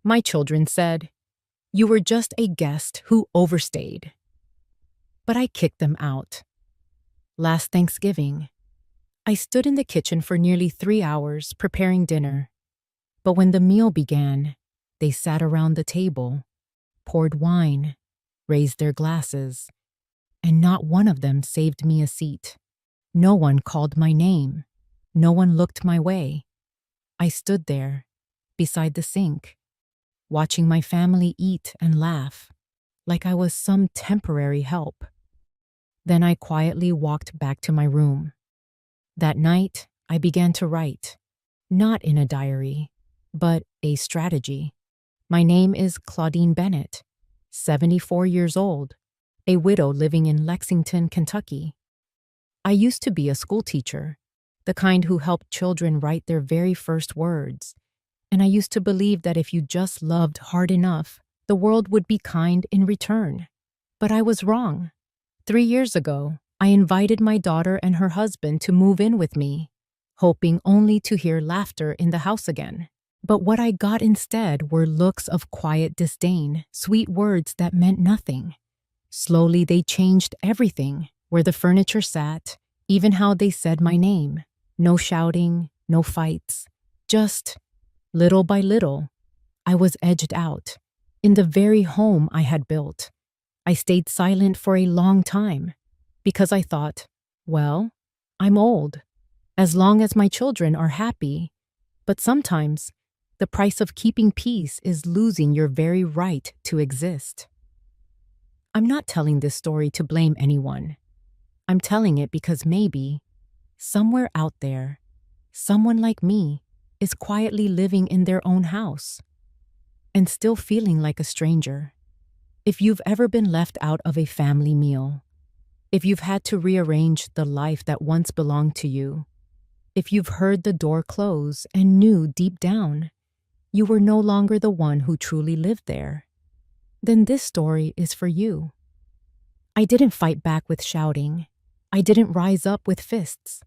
My children said, "You were just a guest who overstayed." But I kicked them out. Last Thanksgiving, I stood in the kitchen for nearly 3 hours preparing dinner. But when the meal began, they sat around the table, poured wine, raised their glasses, and not one of them saved me a seat. No one called my name. No one looked my way. I stood there, beside the sink, watching my family eat and laugh, like I was some temporary help. Then I quietly walked back to my room. That night, I began to write, not in a diary, but a strategy. My name is Claudine Bennett, 74 years old, a widow living in Lexington, Kentucky. I used to be a school teacher, the kind who helped children write their very first words, and I used to believe that if you just loved hard enough, the world would be kind in return. But I was wrong. 3 years ago, I invited my daughter and her husband to move in with me, hoping only to hear laughter in the house again. But what I got instead were looks of quiet disdain, sweet words that meant nothing. Slowly they changed everything, where the furniture sat, even how they said my name. No shouting, no fights, just little by little, I was edged out. In the very home I had built, I stayed silent for a long time because I thought, well, I'm old, as long as my children are happy. But sometimes, the price of keeping peace is losing your very right to exist. I'm not telling this story to blame anyone. I'm telling it because maybe, somewhere out there, someone like me is quietly living in their own house and still feeling like a stranger. If you've ever been left out of a family meal, if you've had to rearrange the life that once belonged to you, if you've heard the door close and knew deep down you were no longer the one who truly lived there, then this story is for you. I didn't fight back with shouting. I didn't rise up with fists.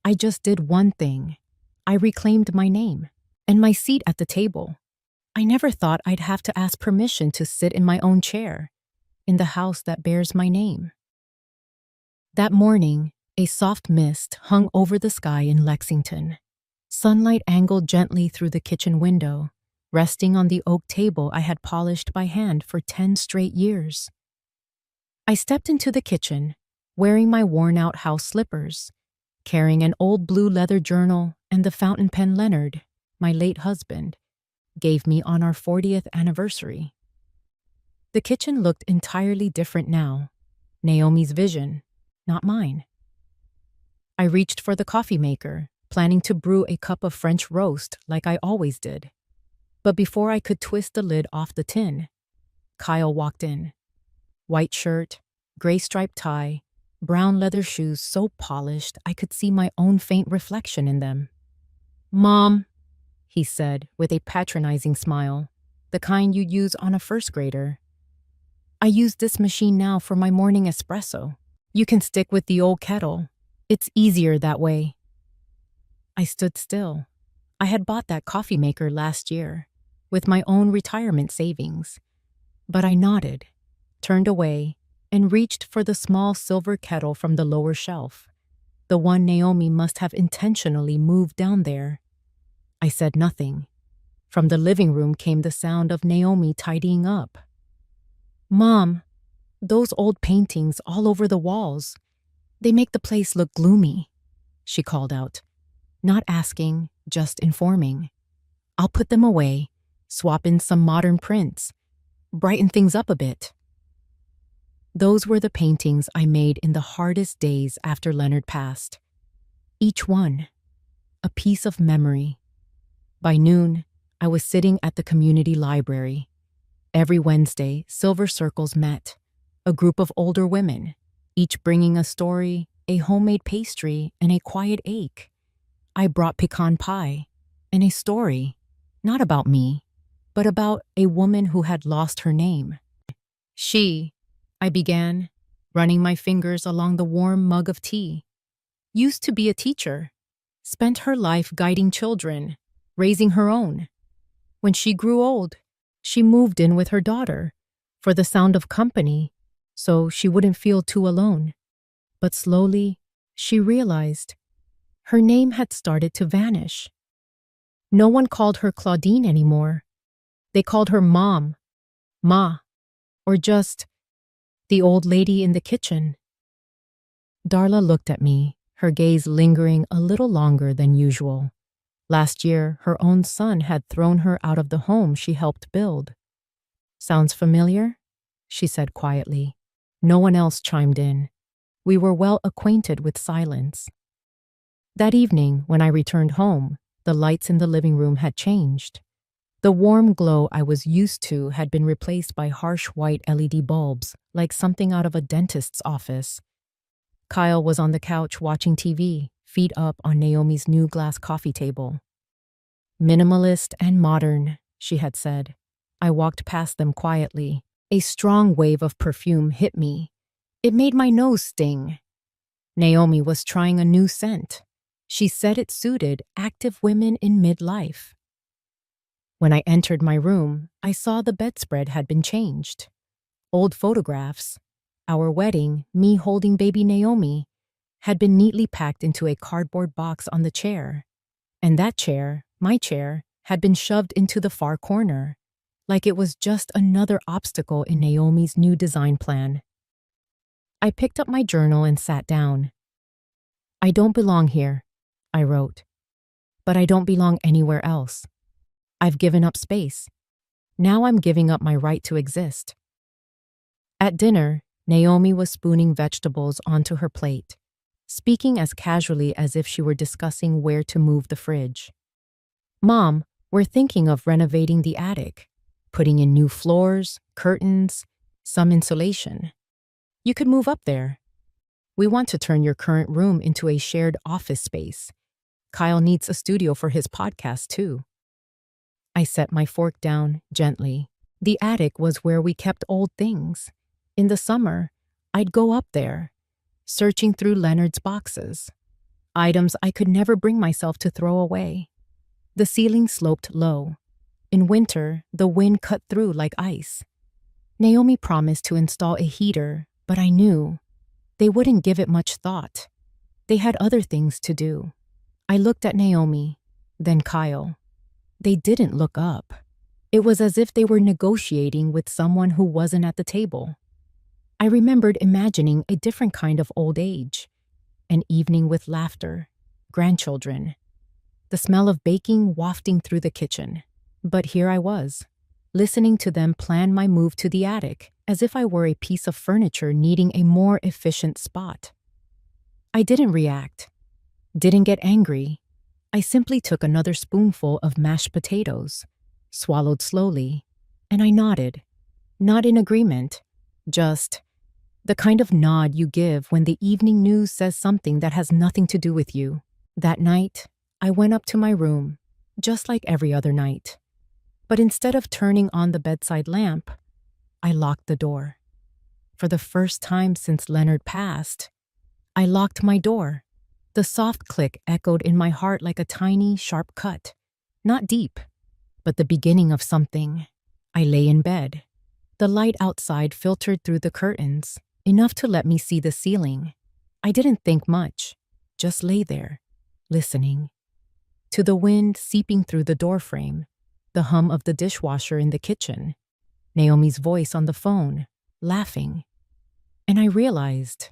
I just did one thing. I reclaimed my name and my seat at the table. I never thought I'd have to ask permission to sit in my own chair, in the house that bears my name. That morning, a soft mist hung over the sky in Lexington. Sunlight angled gently through the kitchen window, resting on the oak table I had polished by hand for 10 straight years. I stepped into the kitchen, wearing my worn-out house slippers, carrying an old blue leather journal and the fountain pen Leonard, my late husband, gave me on our 40th anniversary. The kitchen looked entirely different now. Naomi's vision, not mine. I reached for the coffee maker, planning to brew a cup of French roast like I always did. But before I could twist the lid off the tin, Kyle walked in. White shirt, gray striped tie, brown leather shoes so polished I could see my own faint reflection in them. "Mom," he said with a patronizing smile, the kind you'd use on a first grader. "I use this machine now for my morning espresso. You can stick with the old kettle. It's easier that way." I stood still. I had bought that coffee maker last year, with my own retirement savings. But I nodded, turned away, and reached for the small silver kettle from the lower shelf, the one Naomi must have intentionally moved down there. I said nothing. From the living room came the sound of Naomi tidying up. "Mom, those old paintings all over the walls, they make the place look gloomy," she called out. Not asking, just informing. "I'll put them away, swap in some modern prints, brighten things up a bit." Those were the paintings I made in the hardest days after Leonard passed. Each one, a piece of memory. By noon, I was sitting at the community library. Every Wednesday, Silver Circles met, a group of older women, each bringing a story, a homemade pastry, and a quiet ache. I brought pecan pie and a story, not about me, but about a woman who had lost her name. She, I began, running my fingers along the warm mug of tea, used to be a teacher, spent her life guiding children, raising her own. When she grew old, She moved in with her daughter for the sound of company, so she wouldn't feel too alone. But slowly, she realized her name had started to vanish. No one called her Claudine anymore. They called her Mom, Ma, or just the old lady in the kitchen. Darla looked at me, her gaze lingering a little longer than usual. Last year, her own son had thrown her out of the home she helped build. "Sounds familiar?" she said quietly. No one else chimed in. We were well acquainted with silence. That evening, when I returned home, the lights in the living room had changed. The warm glow I was used to had been replaced by harsh white LED bulbs, like something out of a dentist's office. Kyle was on the couch watching TV, feet up on Naomi's new glass coffee table. "Minimalist and modern," she had said. I walked past them quietly. A strong wave of perfume hit me. It made my nose sting. Naomi was trying a new scent. She said it suited active women in midlife. When I entered my room, I saw the bedspread had been changed. Old photographs, our wedding, me holding baby Naomi, had been neatly packed into a cardboard box on the chair. And that chair, my chair, had been shoved into the far corner, like it was just another obstacle in Naomi's new design plan. I picked up my journal and sat down. "I don't belong here," I wrote. "But I don't belong anywhere else. I've given up space. Now I'm giving up my right to exist." At dinner, Naomi was spooning vegetables onto her plate, speaking as casually as if she were discussing where to move the fridge. "Mom, we're thinking of renovating the attic, putting in new floors, curtains, some insulation. You could move up there. We want to turn your current room into a shared office space. Kyle needs a studio for his podcast, too." I set my fork down gently. The attic was where we kept old things. In the summer, I'd go up there, searching through Leonard's boxes, items I could never bring myself to throw away. The ceiling sloped low. In winter, the wind cut through like ice. Naomi promised to install a heater, but I knew they wouldn't give it much thought. They had other things to do. I looked at Naomi, then Kyle. They didn't look up. It was as if they were negotiating with someone who wasn't at the table. I remembered imagining a different kind of old age. An evening with laughter, grandchildren, the smell of baking wafting through the kitchen. But here I was, listening to them plan my move to the attic, as if I were a piece of furniture needing a more efficient spot. I didn't react, didn't get angry. I simply took another spoonful of mashed potatoes, swallowed slowly, and I nodded. Not in agreement, just the kind of nod you give when the evening news says something that has nothing to do with you. That night, I went up to my room, just like every other night. But instead of turning on the bedside lamp, I locked the door. For the first time since Leonard passed, I locked my door. The soft click echoed in my heart like a tiny, sharp cut. Not deep, but the beginning of something. I lay in bed. The light outside filtered through the curtains, enough to let me see the ceiling. I didn't think much, just lay there, listening. To the wind seeping through the doorframe, the hum of the dishwasher in the kitchen, Naomi's voice on the phone, laughing. And I realized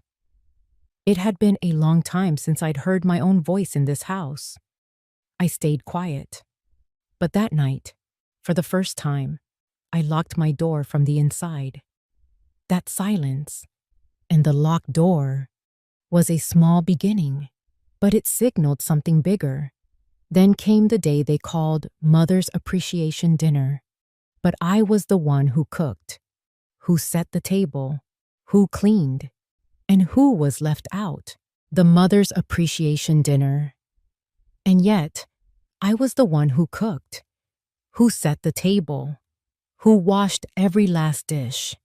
it had been a long time since I'd heard my own voice in this house. I stayed quiet. But that night, for the first time, I locked my door from the inside. That silence and the locked door was a small beginning, but it signaled something bigger. Then came the day they called Mother's Appreciation Dinner. But I was the one who cooked, who set the table, who cleaned, and who was left out. The Mother's Appreciation Dinner. And yet, I was the one who cooked, who set the table, who washed every last dish,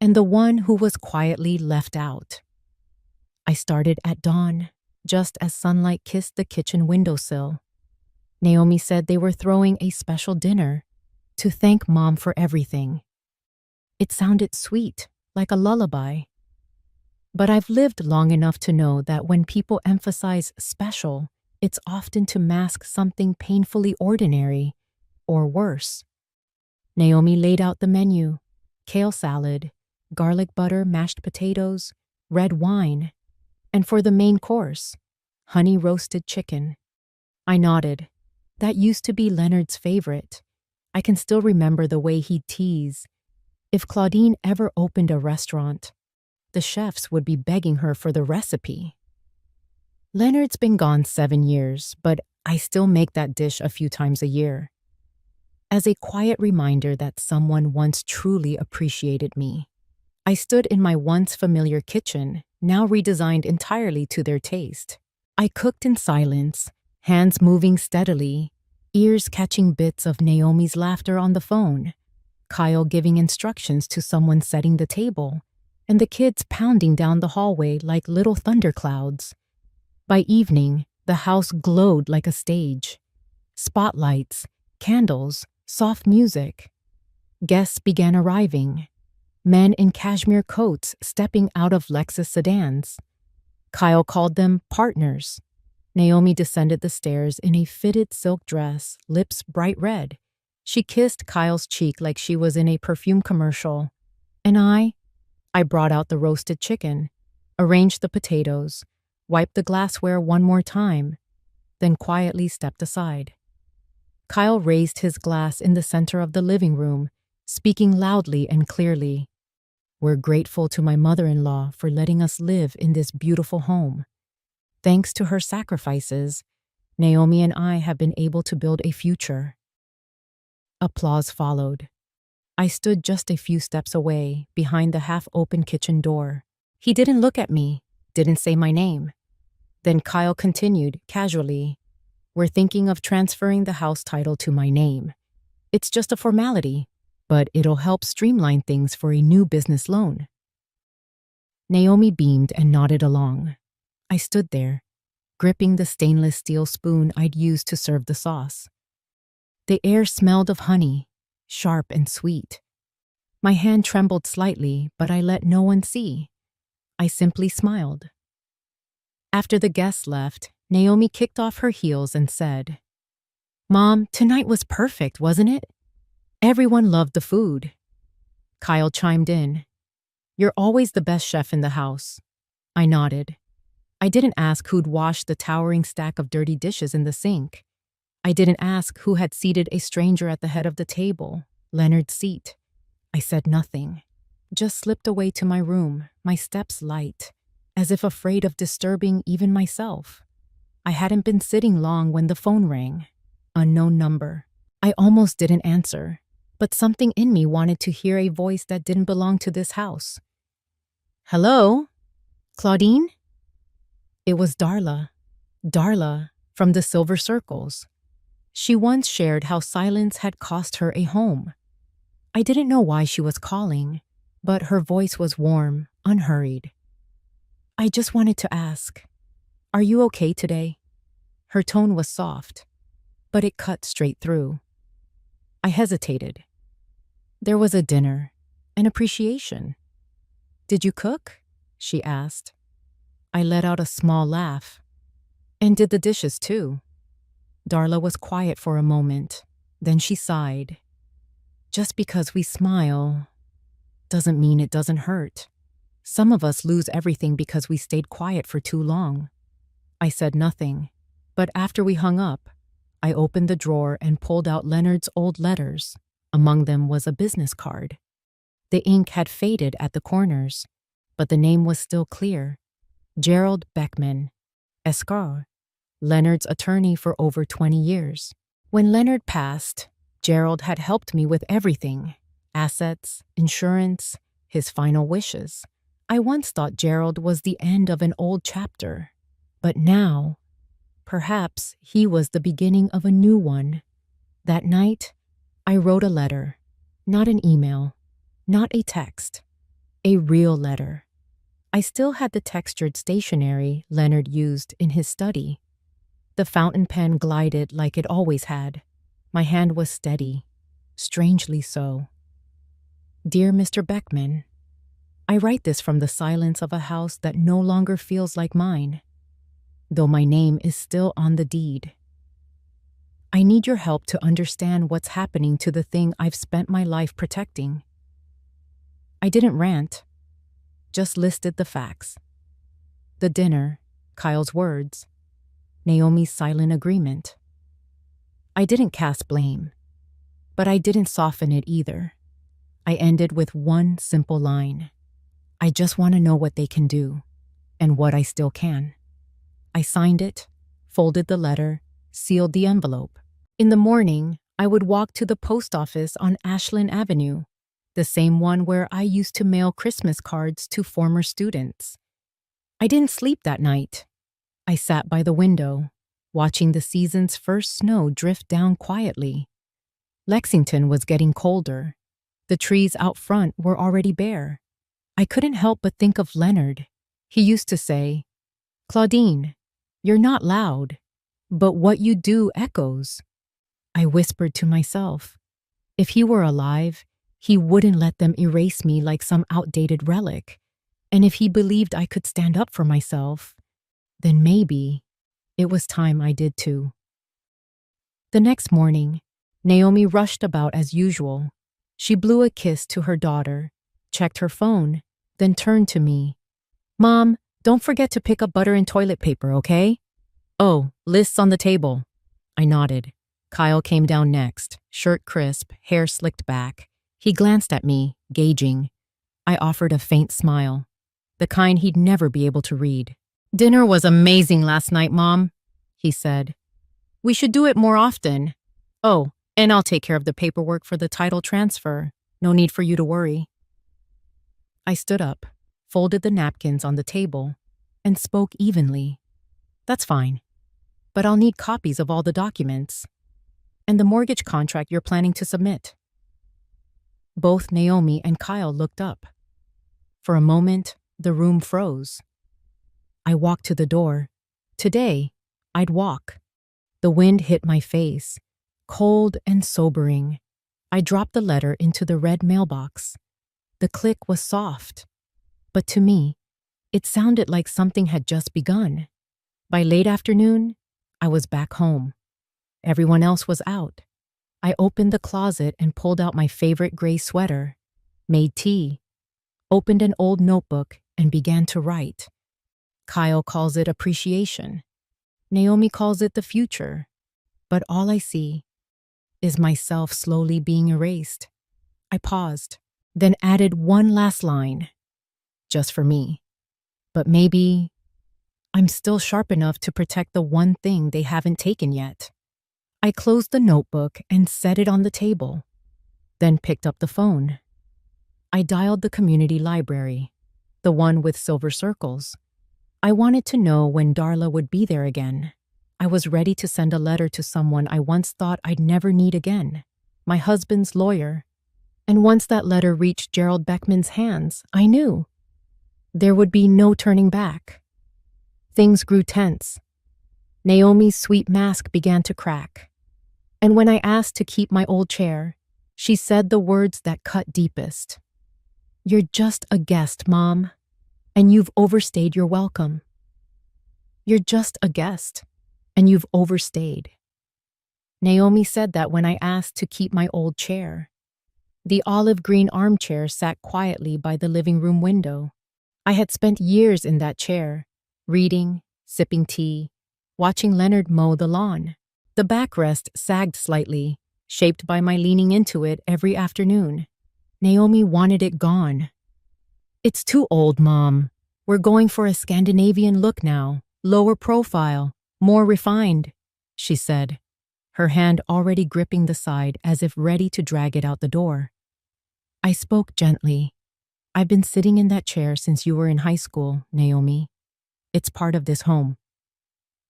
and the one who was quietly left out. I started at dawn, just as sunlight kissed the kitchen windowsill. Naomi said they were throwing a special dinner, to thank Mom for everything. It sounded sweet, like a lullaby. But I've lived long enough to know that when people emphasize special, it's often to mask something painfully ordinary, or worse. Naomi laid out the menu: kale salad, garlic butter mashed potatoes, red wine, and for the main course, honey roasted chicken. I nodded. That used to be Leonard's favorite. I can still remember the way he'd tease. If Claudine ever opened a restaurant, the chefs would be begging her for the recipe. Leonard's been gone 7 years, but I still make that dish a few times a year, as a quiet reminder that someone once truly appreciated me. I stood in my once familiar kitchen, now redesigned entirely to their taste. I cooked in silence, hands moving steadily, ears catching bits of Naomi's laughter on the phone, Kyle giving instructions to someone setting the table, and the kids pounding down the hallway like little thunderclouds. By evening, the house glowed like a stage. Spotlights, candles, soft music. Guests began arriving. Men in cashmere coats stepping out of Lexus sedans. Kyle called them partners. Naomi descended the stairs in a fitted silk dress, lips bright red. She kissed Kyle's cheek like she was in a perfume commercial. And I brought out the roasted chicken, arranged the potatoes, wiped the glassware one more time, then quietly stepped aside. Kyle raised his glass in the center of the living room, speaking loudly and clearly. "We're grateful to my mother-in-law for letting us live in this beautiful home. Thanks to her sacrifices, Naomi and I have been able to build a future." Applause followed. I stood just a few steps away, behind the half-open kitchen door. He didn't look at me, didn't say my name. Then Kyle continued, casually, "We're thinking of transferring the house title to my name. It's just a formality, but it'll help streamline things for a new business loan." Naomi beamed and nodded along. I stood there, gripping the stainless steel spoon I'd used to serve the sauce. The air smelled of honey, sharp and sweet. My hand trembled slightly, but I let no one see. I simply smiled. After the guests left, Naomi kicked off her heels and said, "Mom, tonight was perfect, wasn't it? Everyone loved the food." Kyle chimed in, "You're always the best chef in the house." I nodded. I didn't ask who'd washed the towering stack of dirty dishes in the sink. I didn't ask who had seated a stranger at the head of the table, Leonard's seat. I said nothing, just slipped away to my room, my steps light, as if afraid of disturbing even myself. I hadn't been sitting long when the phone rang. Unknown number. I almost didn't answer, but something in me wanted to hear a voice that didn't belong to this house. "Hello? Claudine?" It was Darla. Darla from the Silver Circles. She once shared how silence had cost her a home. I didn't know why she was calling, but her voice was warm, unhurried. "I just wanted to ask, are you okay today?" Her tone was soft, but it cut straight through. I hesitated. There was a dinner, an appreciation. "Did you cook?" she asked. I let out a small laugh. "And did the dishes too." Darla was quiet for a moment. Then she sighed. "Just because we smile doesn't mean it doesn't hurt. Some of us lose everything because we stayed quiet for too long." I said nothing, but after we hung up, I opened the drawer and pulled out Leonard's old letters. Among them was a business card. The ink had faded at the corners, but the name was still clear. Gerald Beckman, Escar, Leonard's attorney for over 20 years. When Leonard passed, Gerald had helped me with everything: assets, insurance, his final wishes. I once thought Gerald was the end of an old chapter, but now, perhaps he was the beginning of a new one. That night, I wrote a letter, not an email, not a text, a real letter. I still had the textured stationery Leonard used in his study. The fountain pen glided like it always had. My hand was steady. strangely so. Dear Mr. Beckman, I write this from the silence of a house that no longer feels like mine, though my name is still on the deed. I need your help to understand what's happening to the thing I've spent my life protecting. I didn't rant, just listed the facts. The dinner, Kyle's words, Naomi's silent agreement. I didn't cast blame, but I didn't soften it either. I ended with one simple line. I just want to know what they can do, and what I still can. I signed it, folded the letter, sealed the envelope. In the morning, I would walk to the post office on Ashland Avenue, the same one where I used to mail Christmas cards to former students. I didn't sleep that night. I sat by the window, watching the season's first snow drift down quietly. Lexington was getting colder. The trees out front were already bare. I couldn't help but think of Leonard. He used to say, "Claudine, you're not loud, but what you do echoes." I whispered to myself, if he were alive, he wouldn't let them erase me like some outdated relic. And if he believed I could stand up for myself, then maybe it was time I did too. The next morning, Naomi rushed about as usual. She blew a kiss to her daughter, checked her phone, then turned to me. "Mom, don't forget to pick up butter and toilet paper, okay?" "Oh, list's on the table." I nodded. Kyle came down next, shirt crisp, hair slicked back. He glanced at me, gauging. I offered a faint smile, the kind he'd never be able to read. "Dinner was amazing last night, Mom," he said. "We should do it more often. Oh, and I'll take care of the paperwork for the title transfer. No need for you to worry." I stood up, folded the napkins on the table, and spoke evenly. "That's fine, but I'll need copies of all the documents. And the mortgage contract you're planning to submit." Both Naomi and Kyle looked up. For a moment, the room froze. I walked to the door. Today, I'd walk. The wind hit my face, cold and sobering. I dropped the letter into the red mailbox. The click was soft, but to me, it sounded like something had just begun. By late afternoon, I was back home. Everyone else was out. I opened the closet and pulled out my favorite gray sweater, made tea, opened an old notebook, and began to write. Kyle calls it appreciation. Naomi calls it the future. But all I see is myself slowly being erased. I paused, then added one last line, just for me. But maybe I'm still sharp enough to protect the one thing they haven't taken yet. I closed the notebook and set it on the table, then picked up the phone. I dialed the community library, the one with silver circles. I wanted to know when Darla would be there again. I was ready to send a letter to someone I once thought I'd never need again, my husband's lawyer. And once that letter reached Gerald Beckman's hands, I knew there would be no turning back. Things grew tense. Naomi's sweet mask began to crack. And when I asked to keep my old chair, she said the words that cut deepest. "You're just a guest, Mom, and you've overstayed your welcome. You're just a guest, and you've overstayed." Naomi said that when I asked to keep my old chair. The olive green armchair sat quietly by the living room window. I had spent years in that chair, reading, sipping tea, watching Leonard mow the lawn. The backrest sagged slightly, shaped by my leaning into it every afternoon. Naomi wanted it gone. "It's too old, Mom. We're going for a Scandinavian look now, lower profile, more refined," she said, her hand already gripping the side as if ready to drag it out the door. I spoke gently. "I've been sitting in that chair since you were in high school, Naomi. It's part of this home."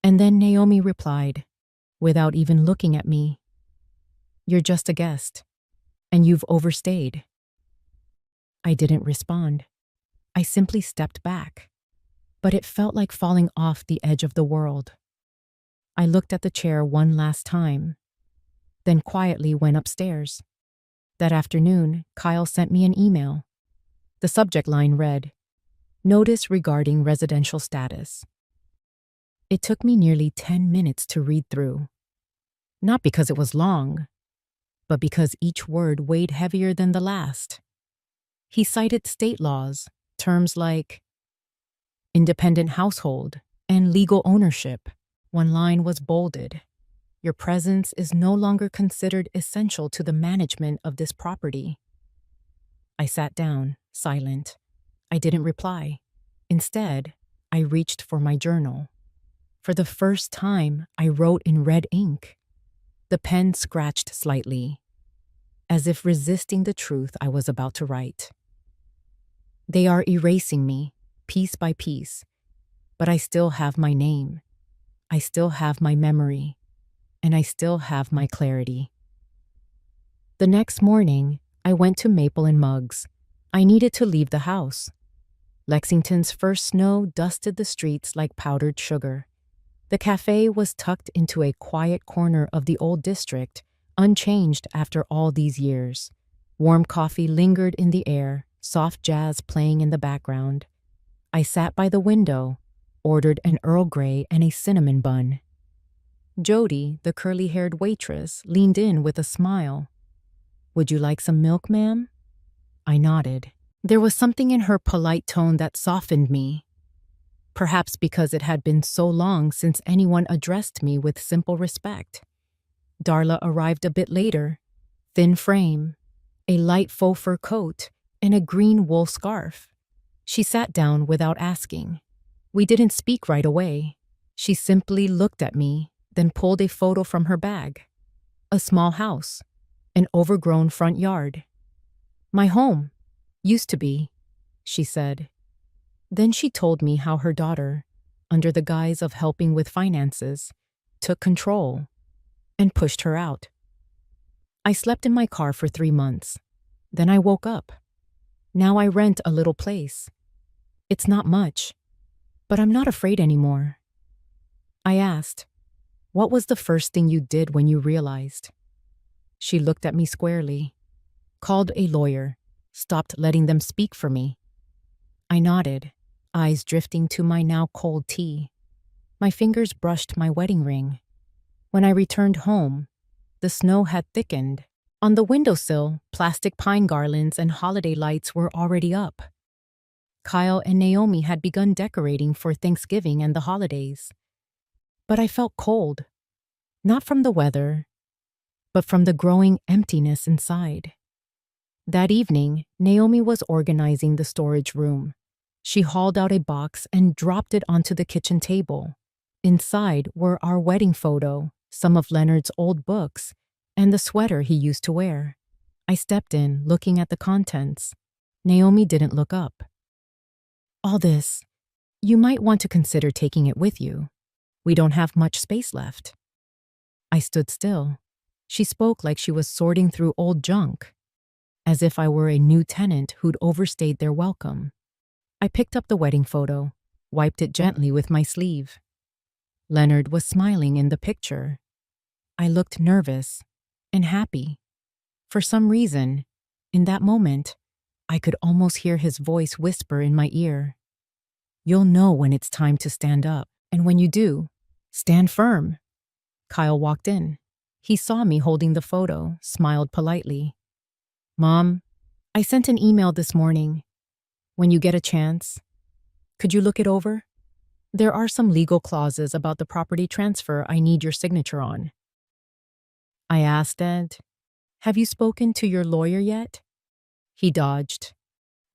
And then Naomi replied, without even looking at me, "You're just a guest, and you've overstayed." I didn't respond. I simply stepped back, but it felt like falling off the edge of the world. I looked at the chair one last time, then quietly went upstairs. That afternoon, Kyle sent me an email. The subject line read, "Notice regarding residential status." It took me nearly 10 minutes to read through. Not because it was long, but because each word weighed heavier than the last. He cited state laws, terms like independent household and legal ownership. One line was bolded. Your presence is no longer considered essential to the management of this property. I sat down, silent. I didn't reply. Instead, I reached for my journal. For the first time, I wrote in red ink. The pen scratched slightly, as if resisting the truth I was about to write. They are erasing me, piece by piece, but I still have my name. I still have my memory, and I still have my clarity. The next morning, I went to Maple and Muggs. I needed to leave the house. Lexington's first snow dusted the streets like powdered sugar. The cafe was tucked into a quiet corner of the old district, unchanged after all these years. Warm coffee lingered in the air, soft jazz playing in the background. I sat by the window, ordered an Earl Grey and a cinnamon bun. Jody, the curly-haired waitress, leaned in with a smile. "Would you like some milk, ma'am?" I nodded. There was something in her polite tone that softened me. Perhaps because it had been so long since anyone addressed me with simple respect. Darla arrived a bit later, thin frame, a light faux fur coat, and a green wool scarf. She sat down without asking. We didn't speak right away. She simply looked at me, then pulled a photo from her bag. A small house, an overgrown front yard. "My home, used to be," she said. Then she told me how her daughter, under the guise of helping with finances, took control and pushed her out. I slept in my car for 3 months. Then I woke up. Now I rent a little place. It's not much, but I'm not afraid anymore. I asked, "What was the first thing you did when you realized?" She looked at me squarely. "Called a lawyer, stopped letting them speak for me." I nodded, eyes drifting to my now cold tea. My fingers brushed my wedding ring. When I returned home, the snow had thickened. On the windowsill, plastic pine garlands and holiday lights were already up. Kyle and Naomi had begun decorating for Thanksgiving and the holidays. But I felt cold, not from the weather, but from the growing emptiness inside. That evening, Naomi was organizing the storage room. She hauled out a box and dropped it onto the kitchen table. Inside were our wedding photo, some of Leonard's old books, and the sweater he used to wear. I stepped in, looking at the contents. Naomi didn't look up. "All this, you might want to consider taking it with you. We don't have much space left." I stood still. She spoke like she was sorting through old junk, as if I were a new tenant who'd overstayed their welcome. I picked up the wedding photo, wiped it gently with my sleeve. Leonard was smiling in the picture. I looked nervous and happy. For some reason, in that moment, I could almost hear his voice whisper in my ear. "You'll know when it's time to stand up, and when you do, stand firm." Kyle walked in. He saw me holding the photo, smiled politely. "Mom, I sent an email this morning. When you get a chance, could you look it over? There are some legal clauses about the property transfer I need your signature on." I asked Ed, "Have you spoken to your lawyer yet?" He dodged.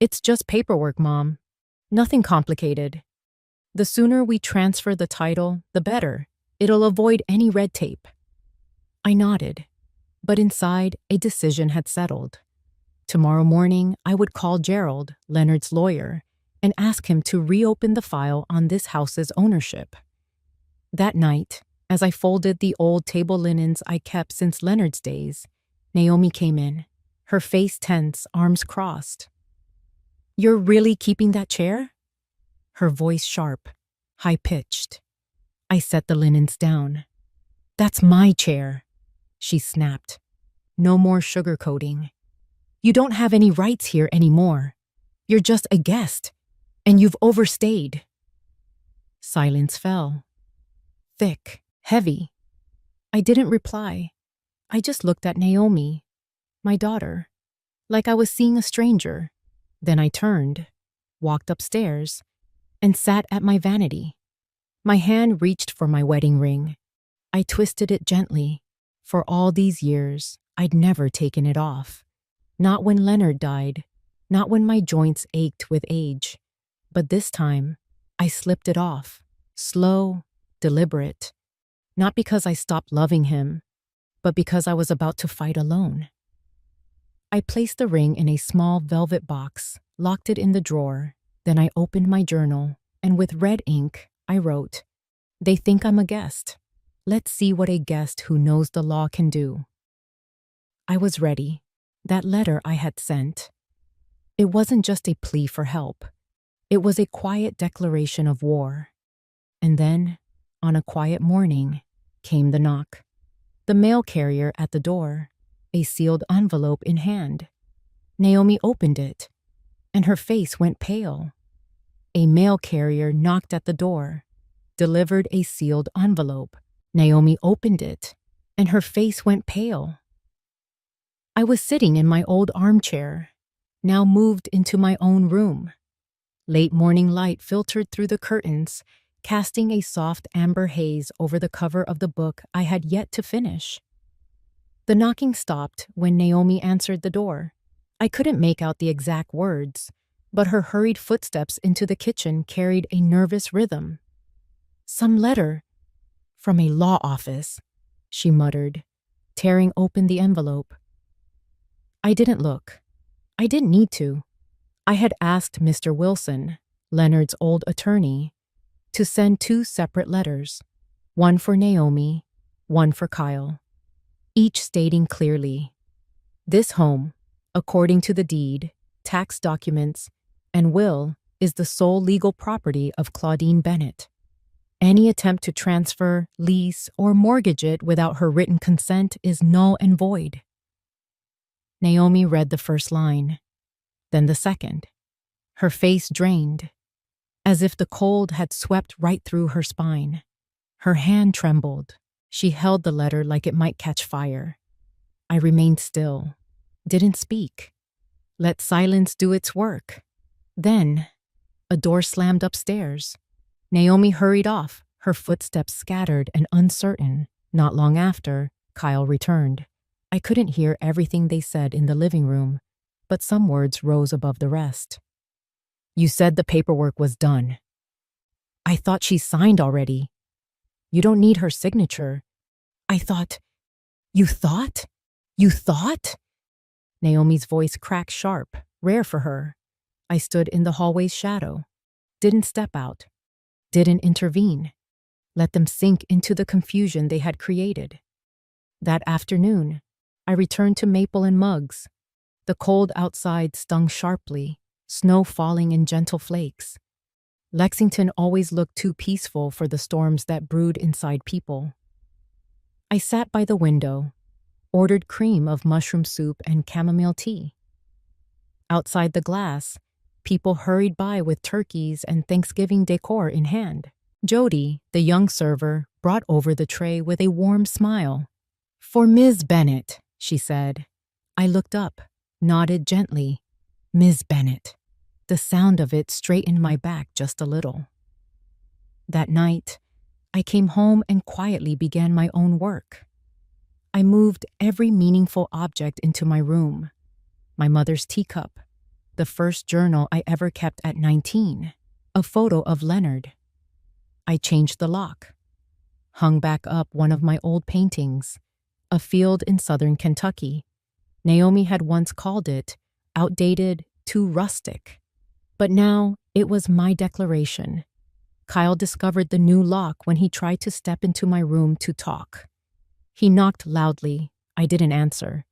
"It's just paperwork, Mom. Nothing complicated. The sooner we transfer the title, the better. It'll avoid any red tape." I nodded, but inside, a decision had settled. Tomorrow morning, I would call Gerald, Leonard's lawyer, and ask him to reopen the file on this house's ownership. That night, as I folded the old table linens I kept since Leonard's days, Naomi came in, her face tense, arms crossed. "You're really keeping that chair?" Her voice sharp, high-pitched. I set the linens down. "That's my chair," she snapped. No more sugarcoating. You don't have any rights here anymore. You're just a guest, and you've overstayed." Silence fell. Thick, heavy. I didn't reply. I just looked at Naomi, my daughter, like I was seeing a stranger. Then I turned, walked upstairs, and sat at my vanity. My hand reached for my wedding ring. I twisted it gently. For all these years, I'd never taken it off. Not when Leonard died, not when my joints ached with age. But this time, I slipped it off, slow, deliberate. Not because I stopped loving him, but because I was about to fight alone. I placed the ring in a small velvet box, locked it in the drawer. Then I opened my journal, and with red ink, I wrote, "They think I'm a guest. Let's see what a guest who knows the law can do." I was ready. That letter I had sent. It wasn't just a plea for help. It was a quiet declaration of war. And then, on a quiet morning, came the knock. The mail carrier at the door, a sealed envelope in hand. Naomi opened it, and her face went pale. A mail carrier knocked at the door, delivered a sealed envelope. Naomi opened it, and her face went pale. I was sitting in my old armchair, now moved into my own room. Late morning light filtered through the curtains, casting a soft amber haze over the cover of the book I had yet to finish. The knocking stopped when Naomi answered the door. I couldn't make out the exact words, but her hurried footsteps into the kitchen carried a nervous rhythm. "Some letter from a law office," she muttered, tearing open the envelope. I didn't look. I didn't need to. I had asked Mr. Wilson, Leonard's old attorney, to send 2 separate letters, one for Naomi, one for Kyle, each stating clearly, "This home, according to the deed, tax documents, and will, is the sole legal property of Claudine Bennett. Any attempt to transfer, lease, or mortgage it without her written consent is null and void." Naomi read the first line, then the second. Her face drained, as if the cold had swept right through her spine. Her hand trembled. She held the letter like it might catch fire. I remained still, didn't speak. Let silence do its work. Then, a door slammed upstairs. Naomi hurried off, her footsteps scattered and uncertain. Not long after, Kyle returned. I couldn't hear everything they said in the living room, but some words rose above the rest. "You said the paperwork was done." "I thought she signed already." "You don't need her signature." "I thought..." "You thought? You thought?" Naomi's voice cracked sharp, rare for her. I stood in the hallway's shadow, didn't step out, didn't intervene, let them sink into the confusion they had created. That afternoon, I returned to Maple and Muggs. The cold outside stung sharply, snow falling in gentle flakes. Lexington always looked too peaceful for the storms that brewed inside people. I sat by the window, ordered cream of mushroom soup and chamomile tea. Outside the glass, people hurried by with turkeys and Thanksgiving decor in hand. Jody, the young server, brought over the tray with a warm smile. "For Ms. Bennett," she said. I looked up, nodded gently. Ms. Bennett. The sound of it straightened my back just a little. That night, I came home and quietly began my own work. I moved every meaningful object into my room. My mother's teacup, the first journal I ever kept at 19, a photo of Leonard. I changed the lock, hung back up one of my old paintings, a field in southern Kentucky. Naomi had once called it outdated, too rustic. But now it was my declaration. Kyle discovered the new lock when he tried to step into my room to talk. He knocked loudly. I didn't answer.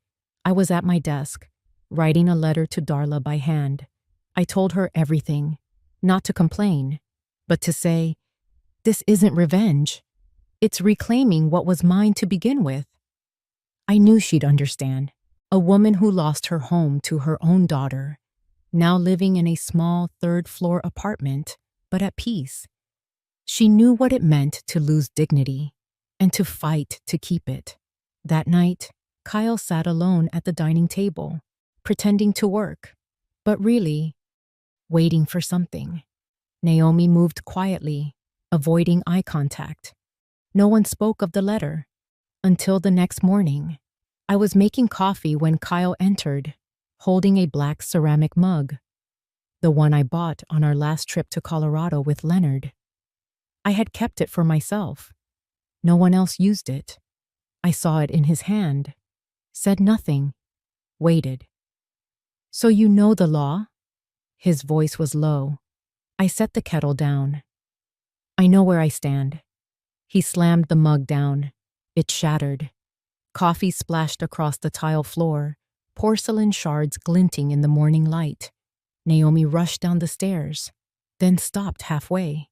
I was at my desk, writing a letter to Darla by hand. I told her everything, not to complain, but to say, this isn't revenge. It's reclaiming what was mine to begin with. I knew she'd understand. A woman who lost her home to her own daughter, now living in a small third-floor apartment, but at peace. She knew what it meant to lose dignity and to fight to keep it. That night, Kyle sat alone at the dining table, pretending to work, but really waiting for something. Naomi moved quietly, avoiding eye contact. No one spoke of the letter until the next morning. I was making coffee when Kyle entered, holding a black ceramic mug, the one I bought on our last trip to Colorado with Leonard. I had kept it for myself. No one else used it. I saw it in his hand, said nothing, waited. "So you know the law?" His voice was low. I set the kettle down. "I know where I stand." He slammed the mug down. It shattered. Coffee splashed across the tile floor, porcelain shards glinting in the morning light. Naomi rushed down the stairs, then stopped halfway.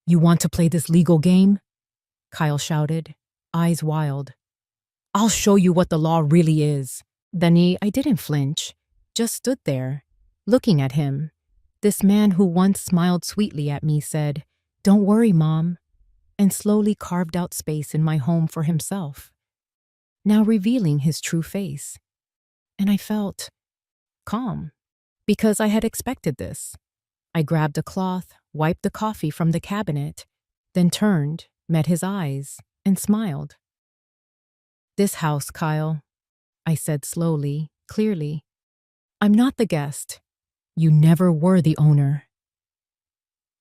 "You want to play this legal game?" Kyle shouted, eyes wild. "I'll show you what the law really is." I didn't flinch, just stood there, looking at him. This man who once smiled sweetly at me said, "Don't worry, Mom," and slowly carved out space in my home for himself, now revealing his true face. And I felt calm, because I had expected this. I grabbed a cloth, wiped the coffee from the cabinet, then turned, met his eyes, and smiled. "This house, Kyle," I said slowly, clearly. "I'm not the guest. You never were the owner."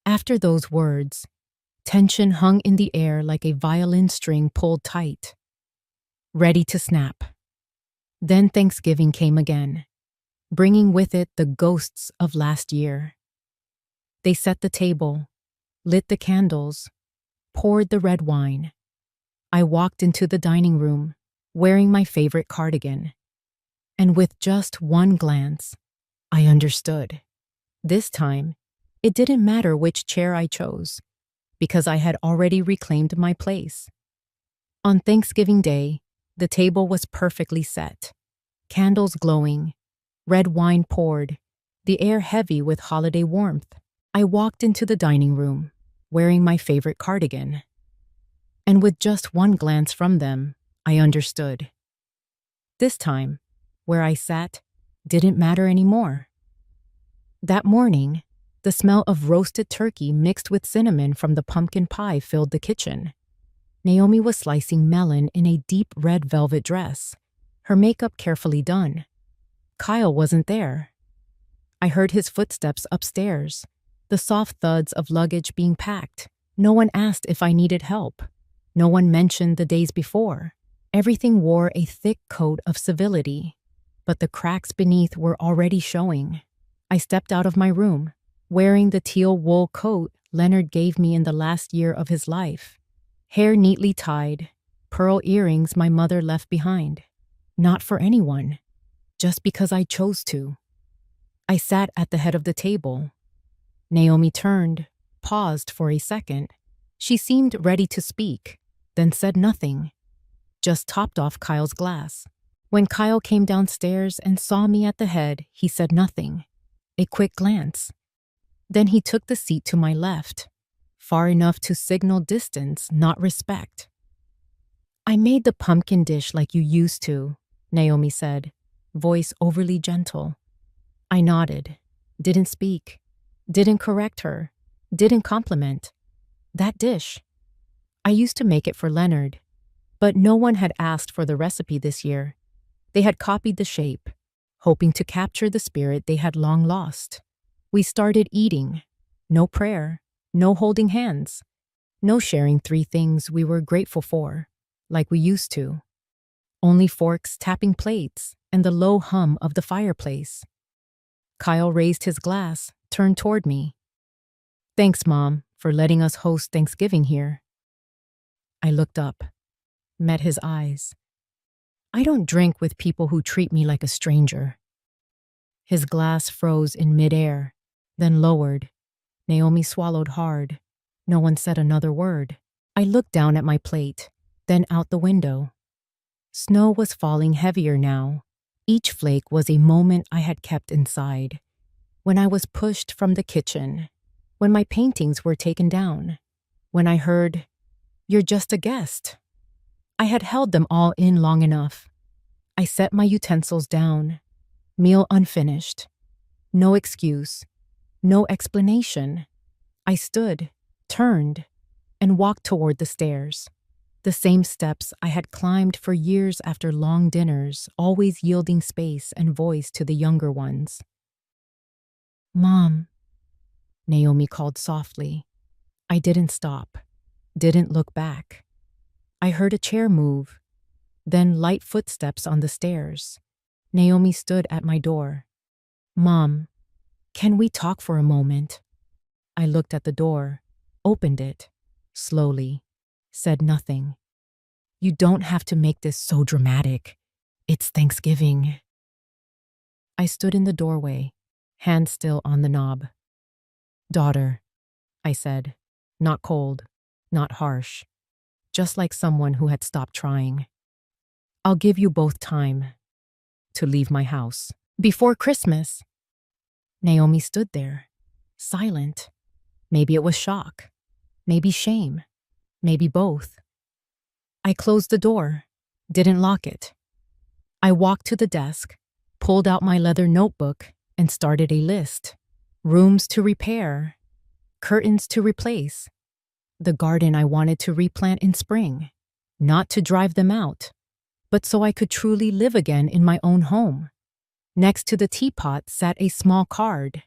After those words, tension hung in the air like a violin string pulled tight, ready to snap. Then Thanksgiving came again, bringing with it the ghosts of last year. They set the table, lit the candles, poured the red wine. I walked into the dining room, wearing my favorite cardigan. And with just one glance, I understood. This time, it didn't matter which chair I chose, because I had already reclaimed my place. On Thanksgiving Day, the table was perfectly set, candles glowing, red wine poured, the air heavy with holiday warmth. I walked into the dining room, wearing my favorite cardigan. And with just one glance from them, I understood. This time, where I sat didn't matter anymore. That morning, the smell of roasted turkey mixed with cinnamon from the pumpkin pie filled the kitchen. Naomi was slicing melon in a deep red velvet dress, her makeup carefully done. Kyle wasn't there. I heard his footsteps upstairs, the soft thuds of luggage being packed. No one asked if I needed help. No one mentioned the days before. Everything wore a thick coat of civility, but the cracks beneath were already showing. I stepped out of my room, wearing the teal wool coat Leonard gave me in the last year of his life. Hair neatly tied, pearl earrings my mother left behind. Not for anyone, just because I chose to. I sat at the head of the table. Naomi turned, paused for a second. She seemed ready to speak, then said nothing, just topped off Kyle's glass. When Kyle came downstairs and saw me at the head, he said nothing, a quick glance. Then he took the seat to my left, far enough to signal distance, not respect. "I made the pumpkin dish like you used to," Naomi said, voice overly gentle. I nodded, didn't speak, didn't correct her, didn't compliment. That dish. I used to make it for Leonard, but no one had asked for the recipe this year. They had copied the shape, hoping to capture the spirit they had long lost. We started eating. No prayer, no holding hands, no sharing 3 things we were grateful for, like we used to. Only forks tapping plates and the low hum of the fireplace. Kyle raised his glass, turned toward me. "Thanks, Mom, for letting us host Thanksgiving here." I looked up, met his eyes. "I don't drink with people who treat me like a stranger." His glass froze in midair, then lowered. Naomi swallowed hard. No one said another word. I looked down at my plate, then out the window. Snow was falling heavier now, Each flake was a moment I had kept inside. When I was pushed from the kitchen, when my paintings were taken down, when I heard, "You're just a guest." I had held them all in long enough. I set my utensils down, meal unfinished. No excuse, no explanation. I stood, turned, and walked toward the stairs. The same steps I had climbed for years after long dinners, always yielding space and voice to the younger ones. "Mom," Naomi called softly. I didn't stop, didn't look back. I heard a chair move, then light footsteps on the stairs. Naomi stood at my door. "Mom, can we talk for a moment?" I looked at the door, opened it, slowly, said nothing. "You don't have to make this so dramatic. It's Thanksgiving." I stood in the doorway, hand still on the knob. "Daughter," I said, not cold, not harsh, just like someone who had stopped trying. "I'll give you both time to leave my house before Christmas." Naomi stood there, silent. Maybe it was shock, maybe shame, maybe both. I closed the door, didn't lock it. I walked to the desk, pulled out my leather notebook, and started a list. Rooms to repair, curtains to replace, the garden I wanted to replant in spring, not to drive them out, but so I could truly live again in my own home. Next to the teapot sat a small card,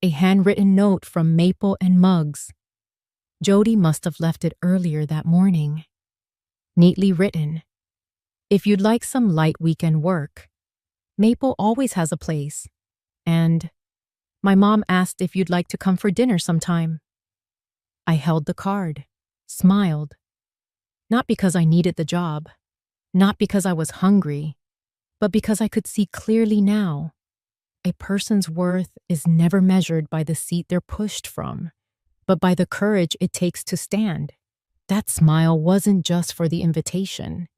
a handwritten note from Maple and Muggs. Jody must have left it earlier that morning. Neatly written, "If you'd like some light weekend work, Maple always has a place. And my mom asked if you'd like to come for dinner sometime." I held the card, smiled. Not because I needed the job, not because I was hungry, but because I could see clearly now. A person's worth is never measured by the seat they're pushed from, but by the courage it takes to stand. That smile wasn't just for the invitation.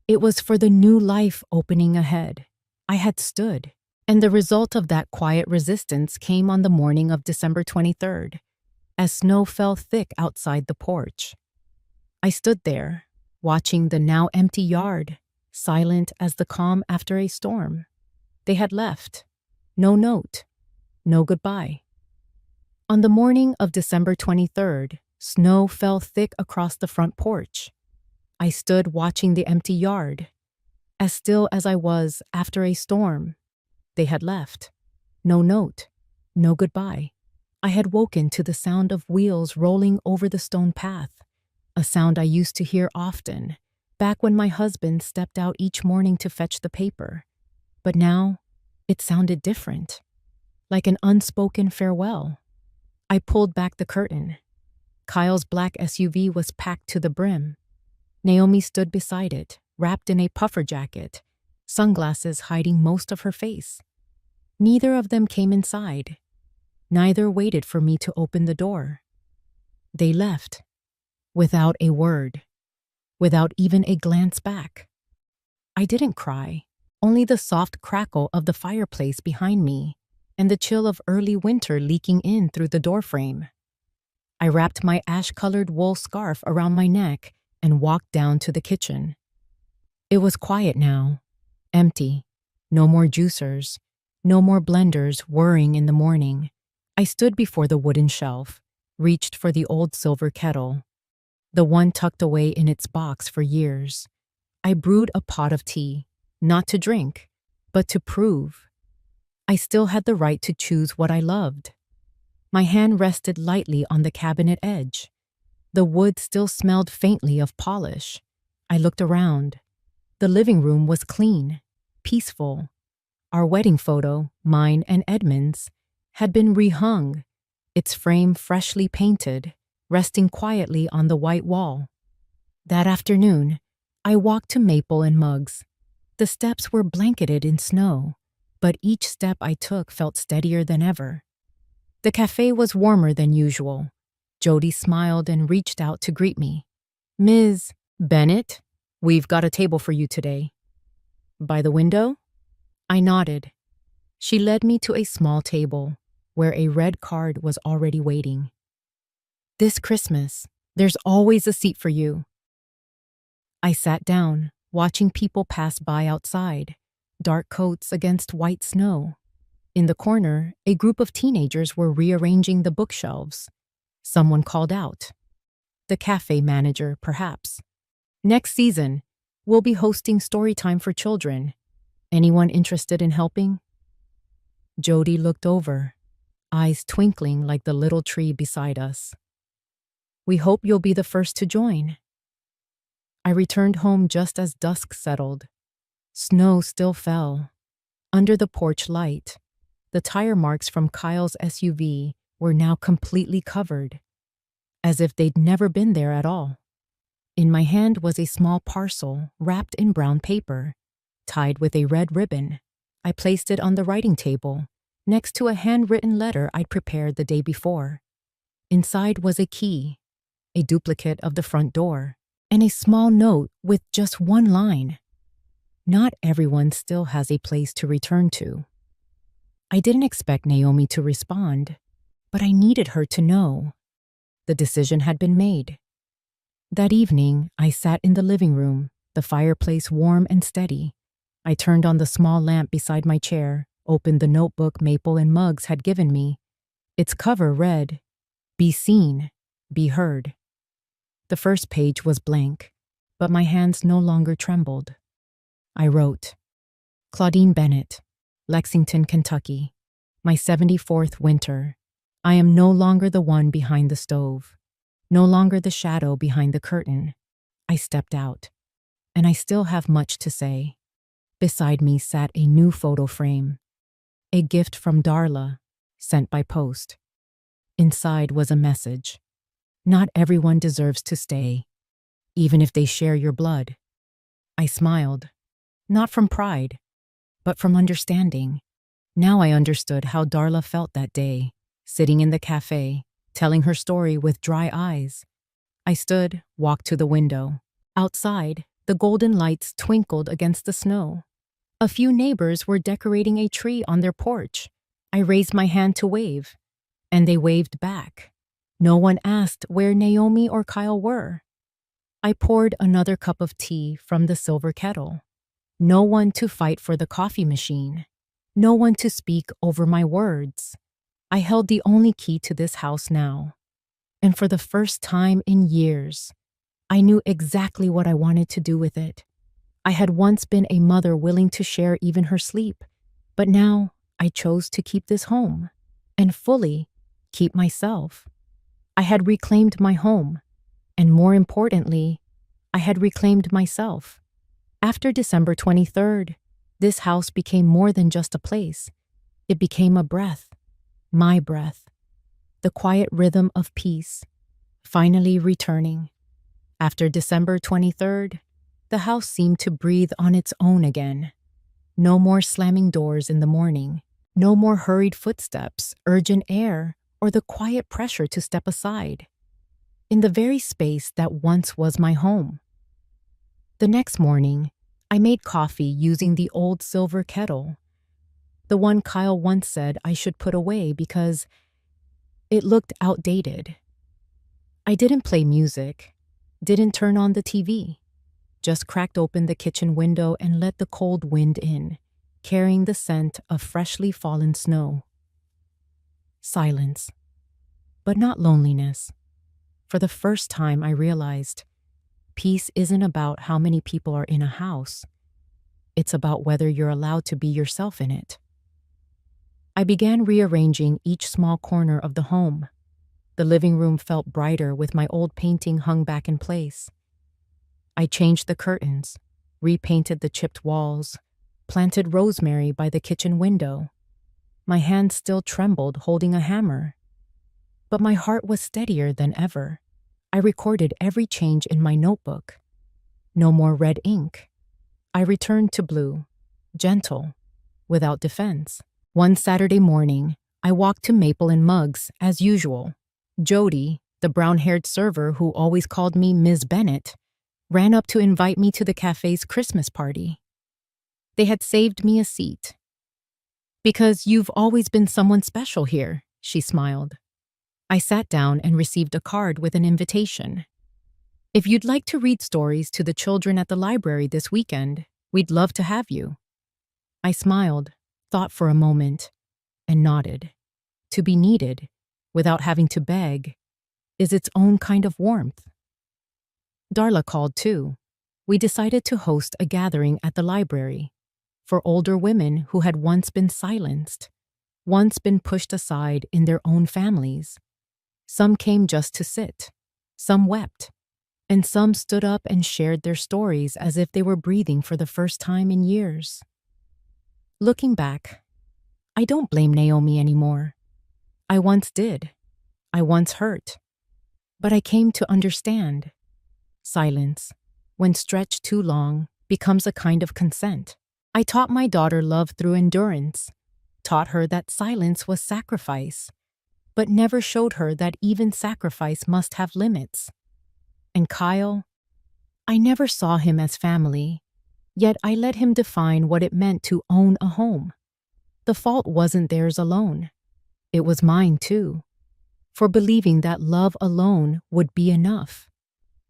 It was for the new life opening ahead. I had stood, and the result of that quiet resistance came on the morning of December 23rd, as snow fell thick outside the porch. I stood there, watching the now empty yard, silent as the calm after a storm. They had left. No note. No goodbye. On the morning of December 23rd, snow fell thick across the front porch. I stood watching the empty yard, as still as I was after a storm. They had left. No note. No goodbye. I had woken to the sound of wheels rolling over the stone path, a sound I used to hear often, back when my husband stepped out each morning to fetch the paper. But now, it sounded different, like an unspoken farewell. I pulled back the curtain. Kyle's black SUV was packed to the brim. Naomi stood beside it, wrapped in a puffer jacket, sunglasses hiding most of her face. Neither of them came inside. Neither waited for me to open the door. They left, without a word, without even a glance back. I didn't cry, only the soft crackle of the fireplace behind me and the chill of early winter leaking in through the doorframe. I wrapped my ash-colored wool scarf around my neck and walked down to the kitchen. It was quiet now, empty, no more juicers, no more blenders whirring in the morning. I stood before the wooden shelf, reached for the old silver kettle, the one tucked away in its box for years. I brewed a pot of tea, not to drink, but to prove. I still had the right to choose what I loved. My hand rested lightly on the cabinet edge. The wood still smelled faintly of polish. I looked around. The living room was clean, peaceful. Our wedding photo, mine and Edmund's, had been rehung, its frame freshly painted, resting quietly on the white wall. That afternoon, I walked to Maple and Muggs. The steps were blanketed in snow, but each step I took felt steadier than ever. The cafe was warmer than usual. Jody smiled and reached out to greet me. "Ms. Bennett, we've got a table for you today." "By the window?" I nodded. She led me to a small table where a red card was already waiting. This Christmas, there's always a seat for you. I sat down, watching people pass by outside, dark coats against white snow. In the corner, a group of teenagers were rearranging the bookshelves. Someone called out. The cafe manager, perhaps. Next season, we'll be hosting story time for children. Anyone interested in helping? Jody looked over, eyes twinkling like the little tree beside us. We hope you'll be the first to join. I returned home just as dusk settled. Snow still fell. Under the porch light, the tire marks from Kyle's SUV were now completely covered, as if they'd never been there at all. In my hand was a small parcel wrapped in brown paper, tied with a red ribbon. I placed it on the writing table, next to a handwritten letter I'd prepared the day before. Inside was a key, a duplicate of the front door, and a small note with just one line. Not everyone still has a place to return to. I didn't expect Naomi to respond, but I needed her to know. The decision had been made. That evening, I sat in the living room, the fireplace warm and steady. I turned on the small lamp beside my chair, opened the notebook Maple and Muggs had given me. Its cover read, "Be seen, be heard." The first page was blank, but my hands no longer trembled. I wrote, Claudine Bennett, Lexington, Kentucky. My 74th winter. I am no longer the one behind the stove, no longer the shadow behind the curtain. I stepped out, and I still have much to say. Beside me sat a new photo frame, a gift from Darla, sent by post. Inside was a message. Not everyone deserves to stay, even if they share your blood. I smiled, not from pride, but from understanding. Now I understood how Darla felt that day, sitting in the cafe, telling her story with dry eyes. I stood, walked to the window. Outside, the golden lights twinkled against the snow. A few neighbors were decorating a tree on their porch. I raised my hand to wave, and they waved back. No one asked where Naomi or Kyle were. I poured another cup of tea from the silver kettle. No one to fight for the coffee machine. No one to speak over my words. I held the only key to this house now. And for the first time in years, I knew exactly what I wanted to do with it. I had once been a mother willing to share even her sleep, but now I chose to keep this home and fully keep myself. I had reclaimed my home, and more importantly, I had reclaimed myself. After December 23rd, this house became more than just a place. It became a breath, my breath, the quiet rhythm of peace, finally returning. After December 23rd, the house seemed to breathe on its own again. No more slamming doors in the morning, no more hurried footsteps, urgent air, or the quiet pressure to step aside. In the very space that once was my home. The next morning, I made coffee using the old silver kettle, the one Kyle once said I should put away because it looked outdated. I didn't play music, didn't turn on the TV, just cracked open the kitchen window and let the cold wind in, carrying the scent of freshly fallen snow. Silence, but not loneliness. For the first time, I realized peace isn't about how many people are in a house. It's about whether you're allowed to be yourself in it. I began rearranging each small corner of the home. The living room felt brighter with my old painting hung back in place. I changed the curtains, repainted the chipped walls, planted rosemary by the kitchen window. My hands still trembled holding a hammer, but my heart was steadier than ever. I recorded every change in my notebook. No more red ink. I returned to blue, gentle, without defense. One Saturday morning, I walked to Maple and Muggs as usual. Jody, the brown-haired server who always called me Ms. Bennett, ran up to invite me to the cafe's Christmas party. They had saved me a seat. Because you've always been someone special here, she smiled. I sat down and received a card with an invitation. If you'd like to read stories to the children at the library this weekend, we'd love to have you. I smiled, thought for a moment, and nodded. To be needed, without having to beg, is its own kind of warmth. Darla called too. We decided to host a gathering at the library for older women who had once been silenced, once been pushed aside in their own families. Some came just to sit, some wept, and some stood up and shared their stories as if they were breathing for the first time in years. Looking back, I don't blame Naomi anymore. I once did. I once hurt. But I came to understand. Silence, when stretched too long, becomes a kind of consent. I taught my daughter love through endurance, taught her that silence was sacrifice, but never showed her that even sacrifice must have limits. And Kyle, I never saw him as family, yet I let him define what it meant to own a home. The fault wasn't theirs alone. It was mine too, for believing that love alone would be enough.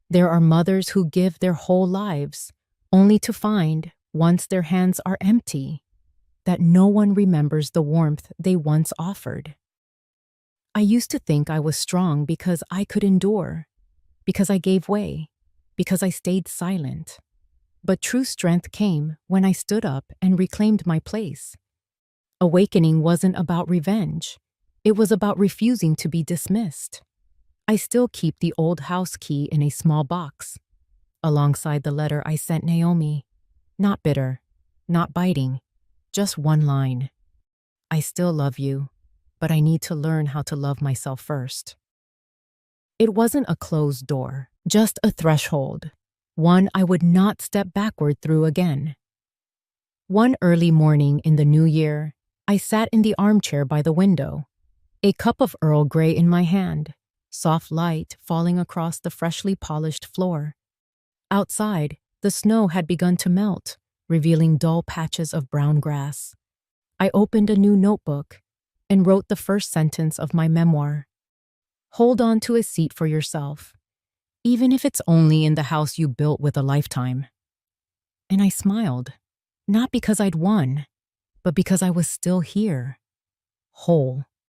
There are mothers who give their whole lives, only to find, once their hands are empty, that no one remembers the warmth they once offered. I used to think I was strong because I could endure, because I gave way, because I stayed silent. But true strength came when I stood up and reclaimed my place. Awakening wasn't about revenge. It was about refusing to be dismissed. I still keep the old house key in a small box, alongside the letter I sent Naomi. Not bitter, not biting, just one line. I still love you, but I need to learn how to love myself first. It wasn't a closed door, just a threshold, one I would not step backward through again. One early morning in the new year, I sat in the armchair by the window, a cup of Earl Grey in my hand, soft light falling across the freshly polished floor. Outside, the snow had begun to melt, revealing dull patches of brown grass. I opened a new notebook and wrote the first sentence of my memoir. Hold on to a seat for yourself, even if it's only in the house you built with a lifetime. And I smiled, not because I'd won, but because I was still here, whole.